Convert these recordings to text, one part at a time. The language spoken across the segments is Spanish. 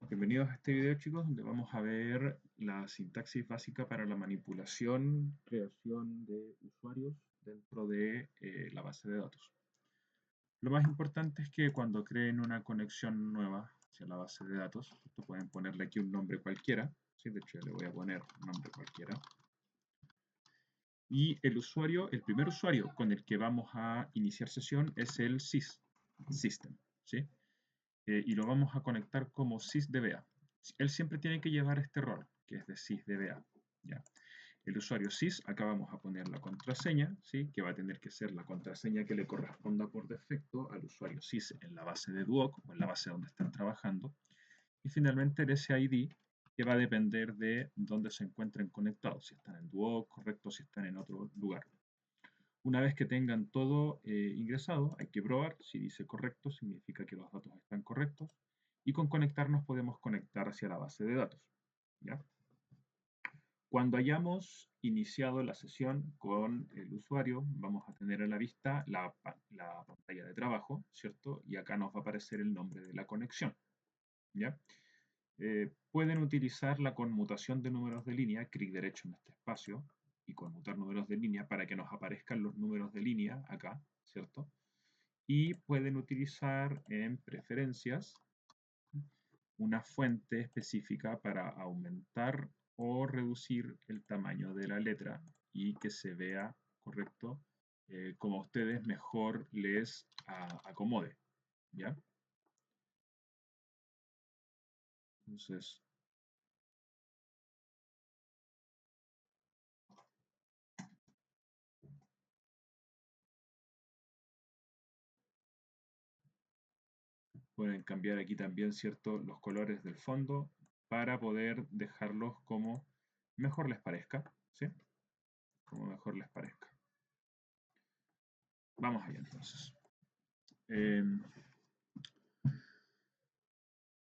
Bienvenidos a este video, chicos, donde vamos a ver la sintaxis básica para la manipulación, creación de usuarios dentro de la base de datos. Lo más importante es que cuando creen una conexión nueva hacia la base de datos, pueden ponerle aquí un nombre cualquiera, ¿sí? De hecho le voy a poner un nombre cualquiera. Y el usuario, el primer usuario con el que vamos a iniciar sesión es el system, ¿sí? Y lo vamos a conectar como sysdba. Él siempre tiene que llevar este rol, que es de sysdba. ¿Ya? El usuario sys, acá vamos a poner la contraseña, ¿sí? Que va a tener que ser la contraseña que le corresponda por defecto al usuario sys en la base de Duoc o en la base donde están trabajando. Y finalmente el SID, que va a depender de dónde se encuentren conectados, si están en Duoc, correcto, si están en otro lugar. Una vez que tengan todo ingresado, hay que probar. Si dice correcto, significa que los datos están correctos. Y con conectarnos podemos conectar hacia la base de datos. ¿Ya? Cuando hayamos iniciado la sesión con el usuario, vamos a tener a la vista la pantalla de trabajo, ¿cierto? Y acá nos va a aparecer el nombre de la conexión. ¿Ya? Pueden utilizar la conmutación de números de línea, clic derecho en este espacio, y conmutar números de línea para que nos aparezcan los números de línea acá, ¿cierto? Y pueden utilizar en preferencias una fuente específica para aumentar o reducir el tamaño de la letra y que se vea correcto como a ustedes mejor les acomode, ¿ya? Entonces, pueden cambiar aquí también, ¿cierto?, los colores del fondo para poder dejarlos como mejor les parezca, ¿sí? Como mejor les parezca. Vamos allá entonces.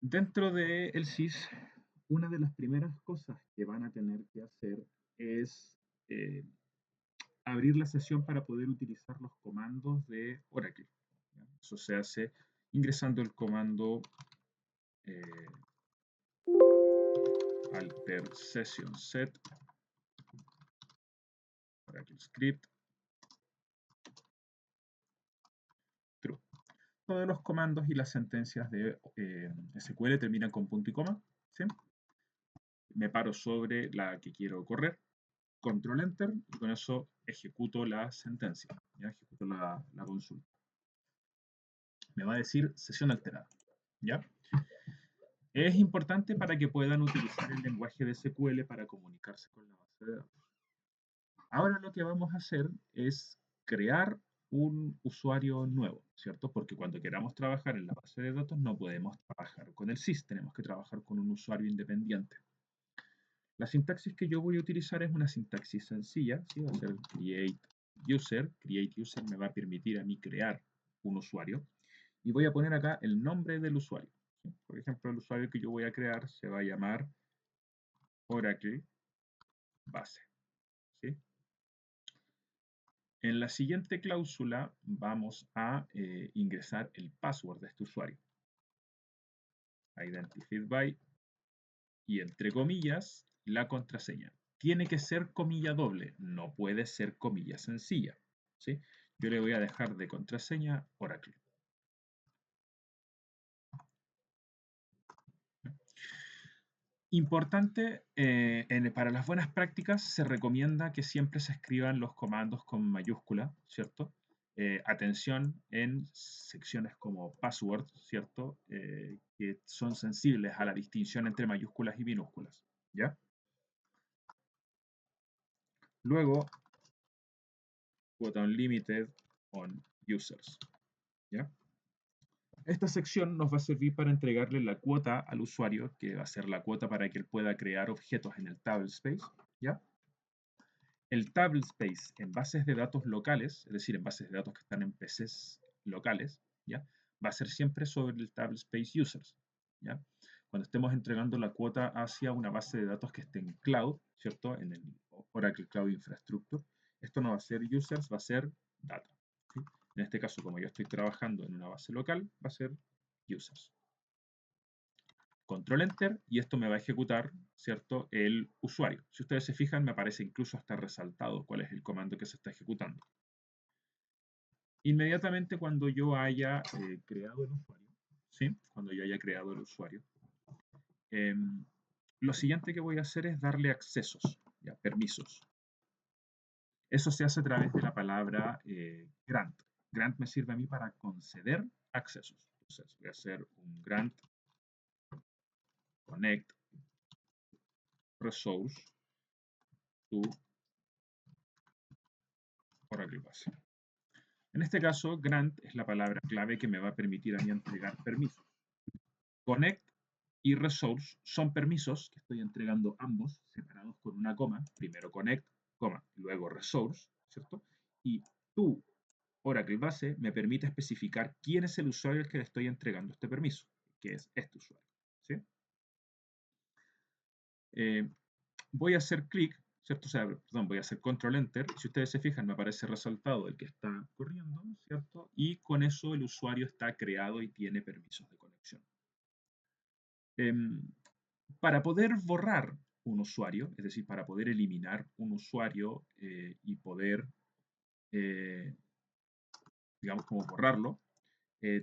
Dentro del SIS, una de las primeras cosas que van a tener que hacer es eh, abrir la sesión para poder utilizar los comandos de Oracle. ¿Ya? Eso se hace ingresando el comando alter session set Oracle script true. Todos los comandos y las sentencias de SQL terminan con punto y coma. ¿Sí? Me paro sobre la que quiero correr, control enter, y con eso ejecuto la sentencia, ¿ya? Ejecuto la consulta. Me va a decir sesión alterada, ¿ya? Es importante para que puedan utilizar el lenguaje de SQL para comunicarse con la base de datos. Ahora lo que vamos a hacer es crear un usuario nuevo, ¿cierto? Porque cuando queramos trabajar en la base de datos no podemos trabajar con el SIS, tenemos que trabajar con un usuario independiente. La sintaxis que yo voy a utilizar es una sintaxis sencilla, ¿sí? Va a ser create user. Create user me va a permitir a mí crear un usuario. Y voy a poner acá el nombre del usuario. ¿Sí? Por ejemplo, el usuario que yo voy a crear se va a llamar Oracle base. ¿Sí? En la siguiente cláusula vamos a ingresar el password de este usuario. Identified by y entre comillas la contraseña. Tiene que ser comilla doble, no puede ser comilla sencilla. ¿Sí? Yo le voy a dejar de contraseña Oracle. Importante, para las buenas prácticas se recomienda que siempre se escriban los comandos con mayúscula, ¿cierto? Atención en secciones como password, ¿cierto? Que son sensibles a la distinción entre mayúsculas y minúsculas, ¿ya? Luego, quota unlimited on users, ¿ya? Esta sección nos va a servir para entregarle la cuota al usuario, que va a ser la cuota para que él pueda crear objetos en el tablespace, ¿ya? El tablespace en bases de datos locales, es decir, en bases de datos que están en PCs locales, ¿ya? Va a ser siempre sobre el tablespace users, ¿ya? Cuando estemos entregando la cuota hacia una base de datos que esté en cloud, ¿cierto? En el Oracle Cloud Infrastructure, esto no va a ser users, va a ser data. ¿Sí? En este caso, como yo estoy trabajando en una base local, va a ser users. Control Enter y esto me va a ejecutar, ¿cierto?, el usuario. Si ustedes se fijan, me aparece incluso hasta resaltado cuál es el comando que se está ejecutando. Inmediatamente cuando yo haya creado el usuario, ¿sí? Cuando yo haya creado el usuario, lo siguiente que voy a hacer es darle accesos, ¿ya? Permisos. Eso se hace a través de la palabra grant. Grant me sirve a mí para conceder accesos. Entonces voy a hacer un grant connect resource to Oracle Base. En este caso, grant es la palabra clave que me va a permitir a mí entregar permisos. Connect y resource son permisos que estoy entregando ambos separados con una coma. Primero connect, coma, luego resource, ¿cierto? Y to Oracle Base me permite especificar quién es el usuario al que le estoy entregando este permiso, que es este usuario, ¿sí? Voy a hacer clic, ¿cierto? O sea, perdón, voy a hacer control enter. Si ustedes se fijan, me aparece resaltado el que está corriendo, ¿cierto? Y con eso el usuario está creado y tiene permisos de conexión. Para poder borrar un usuario, es decir, para poder eliminar un usuario y poder, digamos, como borrarlo,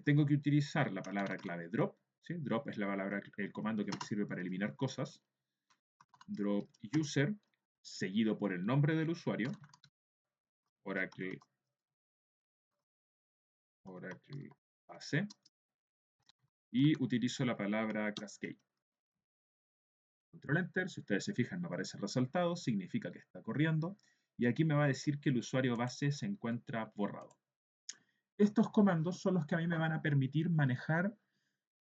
tengo que utilizar la palabra clave drop, ¿sí? Drop es la palabra, el comando que me sirve para eliminar cosas. Drop user, seguido por el nombre del usuario, Oracle Base, y utilizo la palabra cascade. Control Enter, si ustedes se fijan me aparece resaltado, significa que está corriendo, y aquí me va a decir que el usuario base se encuentra borrado. Estos comandos son los que a mí me van a permitir manejar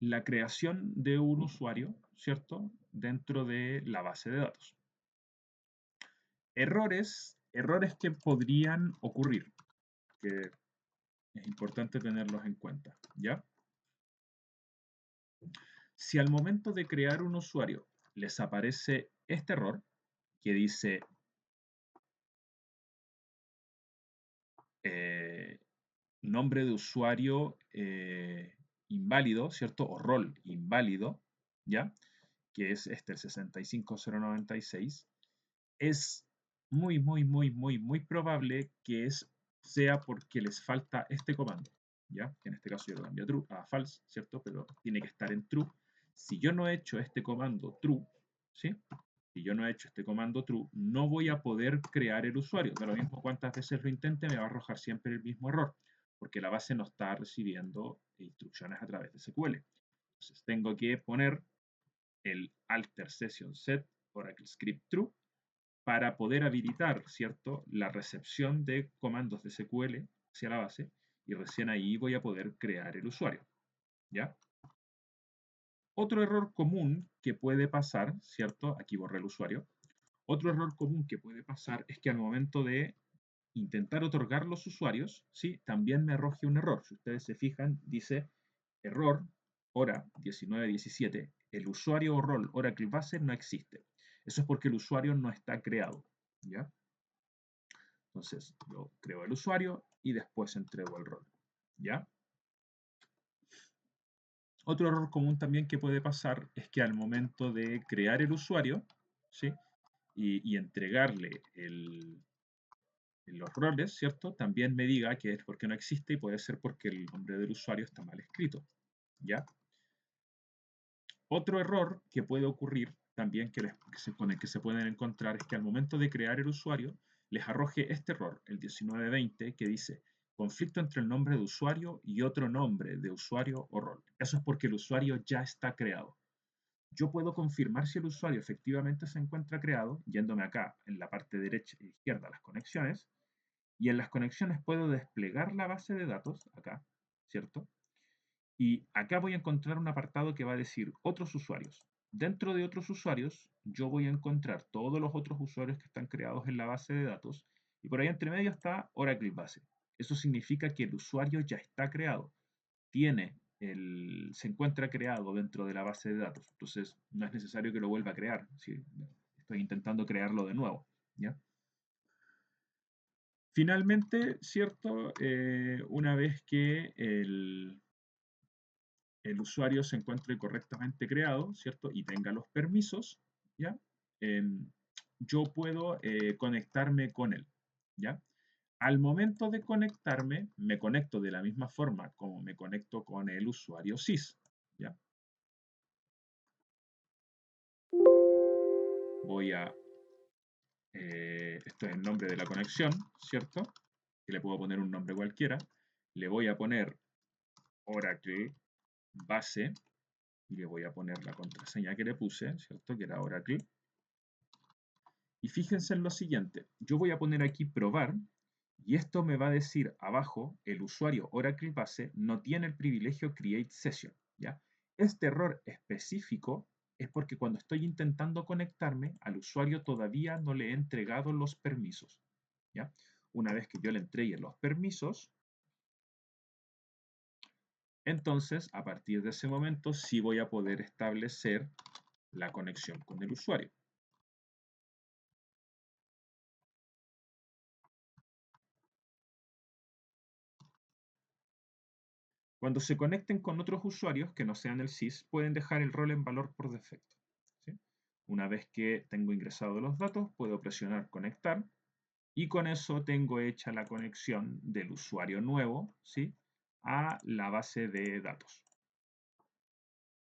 la creación de un usuario, ¿cierto?, dentro de la base de datos. Errores que podrían ocurrir, que es importante tenerlos en cuenta, ¿ya? Si al momento de crear un usuario les aparece este error que dice nombre de usuario inválido, ¿cierto? O rol inválido, ¿ya? Que es este el 65096, es muy probable que sea porque les falta este comando, ¿ya? Que en este caso yo lo cambio a true, a false, ¿cierto? Pero tiene que estar en true. Si yo no he hecho este comando true, ¿sí? Si yo no he hecho este comando true, no voy a poder crear el usuario. Da lo mismo cuántas veces lo intente, me va a arrojar siempre el mismo error, porque la base no está recibiendo instrucciones a través de SQL. Entonces tengo que poner el alter session set Oracle script true para poder habilitar, ¿cierto?, la recepción de comandos de SQL hacia la base, y recién ahí voy a poder crear el usuario, ¿ya? Otro error común que puede pasar, ¿cierto? Aquí borré el usuario. Otro error común que puede pasar es que al momento de intentar otorgar los usuarios, ¿sí?, también me arroje un error. Si ustedes se fijan, dice error, hora 1917, el usuario o rol Oracle Base no existe. Eso es porque el usuario no está creado, ¿ya? Entonces, yo creo el usuario y después entrego el rol, ¿ya? Otro error común también que puede pasar es que al momento de crear el usuario, ¿sí?, y entregarle los roles, ¿cierto?, también me diga que es porque no existe y puede ser porque el nombre del usuario está mal escrito, ¿ya? Otro error que puede ocurrir también con el que se pueden encontrar es que al momento de crear el usuario les arroje este error, el 1920, que dice conflicto entre el nombre de usuario y otro nombre de usuario o rol. Eso es porque el usuario ya está creado. Yo puedo confirmar si el usuario efectivamente se encuentra creado, yéndome acá en la parte derecha e izquierda a las conexiones, y en las conexiones puedo desplegar la base de datos, acá, ¿cierto? Y acá voy a encontrar un apartado que va a decir otros usuarios. Dentro de otros usuarios, yo voy a encontrar todos los otros usuarios que están creados en la base de datos, y por ahí entre medio está Oracle Base. Eso significa que el usuario ya está creado, se encuentra creado dentro de la base de datos. Entonces, no es necesario que lo vuelva a crear. Si estoy intentando crearlo de nuevo, ¿ya? Finalmente, ¿cierto? Una vez que el usuario se encuentre correctamente creado, ¿cierto? Y tenga los permisos, ¿ya? Yo puedo conectarme con él, ¿ya? Al momento de conectarme, me conecto de la misma forma como me conecto con el usuario sys, ¿ya? Voy a, esto es el nombre de la conexión, ¿cierto? Que le puedo poner un nombre cualquiera. Le voy a poner Oracle base y le voy a poner la contraseña que le puse, ¿cierto? Que era Oracle. Y fíjense en lo siguiente, yo voy a poner aquí probar y esto me va a decir abajo, el usuario Oracle Base no tiene el privilegio Create Session, ¿ya? Este error específico es porque cuando estoy intentando conectarme, al usuario todavía no le he entregado los permisos, ¿ya? Una vez que yo le entregue los permisos, entonces a partir de ese momento sí voy a poder establecer la conexión con el usuario. Cuando se conecten con otros usuarios que no sean el sys, pueden dejar el rol en valor por defecto, ¿sí? Una vez que tengo ingresados los datos, puedo presionar conectar y con eso tengo hecha la conexión del usuario nuevo, ¿sí?, a la base de datos.